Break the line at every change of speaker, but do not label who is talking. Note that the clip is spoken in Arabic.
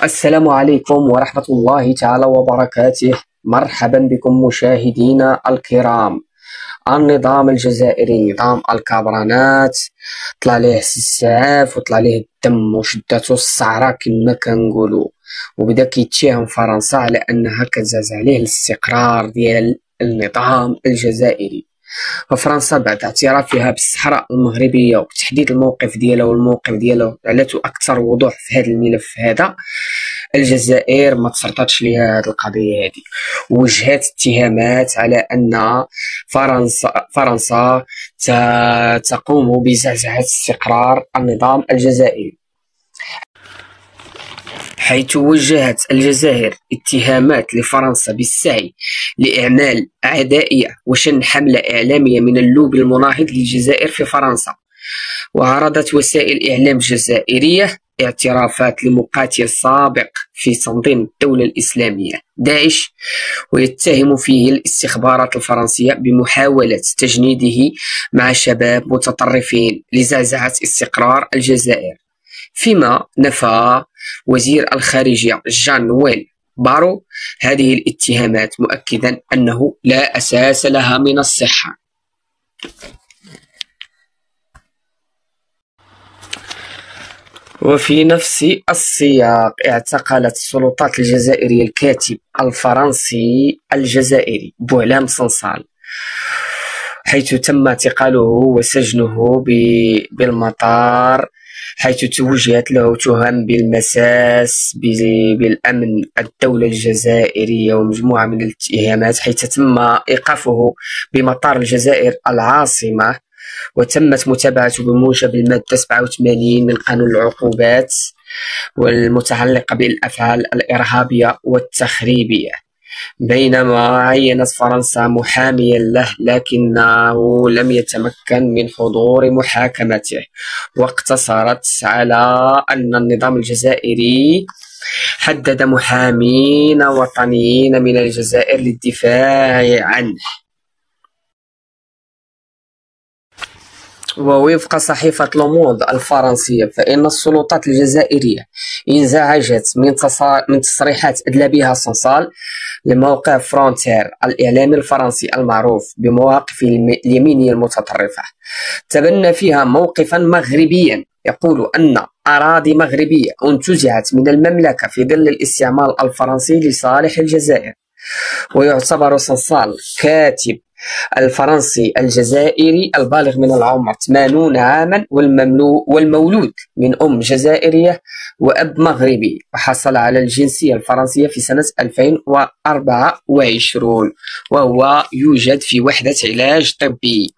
السلام عليكم ورحمة الله تعالى وبركاته. مرحبا بكم مشاهدينا الكرام. النظام الجزائري نظام الكابرانات طلع ليه السعاف وطلع ليه الدم وشداتو الصعرة كما كنقولوا، وبدا كيتهم فرنسا على انها كتزعز عليه الاستقرار ديال النظام الجزائري. ففرنسا بعد اعترافها بالصحراء المغربيه وتحديد الموقف ديالها علته اكثر وضوح في هذا الملف هذا، الجزائر ما تسرطتش ليها هذه القضيه هذه، ووجهات اتهامات على ان فرنسا تقوم بزعزعه استقرار النظام الجزائري، حيث وجهت الجزائر اتهامات لفرنسا بالسعي لإعمال عدائية وشن حملة إعلامية من اللوبي المناهض للجزائر في فرنسا. وعرضت وسائل إعلام جزائرية اعترافات لمقاتل سابق في تنظيم الدولة الإسلامية داعش، ويتهم فيه الاستخبارات الفرنسية بمحاولة تجنيده مع شباب متطرفين لزعزعة استقرار الجزائر. فيما نفى وزير الخارجية جان نويل بارو هذه الاتهامات، مؤكدا أنه لا أساس لها من الصحة. وفي نفس السياق اعتقلت السلطات الجزائرية الكاتب الفرنسي الجزائري بوعلام صنصال، حيث تم اعتقاله وسجنه بالمطار، حيث توجهت له تهم بالمساس بالأمن الدولة الجزائرية ومجموعة من الاتهامات، حيث تم إيقافه بمطار الجزائر العاصمة، وتمت متابعته بموجب المادة 87 من قانون العقوبات والمتعلقة بالأفعال الإرهابية والتخريبية. بينما عينت فرنسا محاميا له، لكنه لم يتمكن من حضور محاكمته، واقتصرت على أن النظام الجزائري حدد محامين وطنيين من الجزائر للدفاع عنه. ووفق صحيفة لوموند الفرنسية، فإن السلطات الجزائرية انزعجت من تصريحات أدلى بها صنصال لموقع فرونتير الإعلامي الفرنسي المعروف بمواقف اليمينية المتطرفة، تبنى فيها موقفا مغربيا يقول أن أراضي مغربية انتزعت من المملكة في ظل الاستعمار الفرنسي لصالح الجزائر. ويعتبر صنصال كاتب الفرنسي الجزائري البالغ من العمر 80 عاما والمولود من أم جزائرية وأب مغربي، وحصل على الجنسية الفرنسية في سنة 2024، وهو يوجد في وحدة علاج طبي.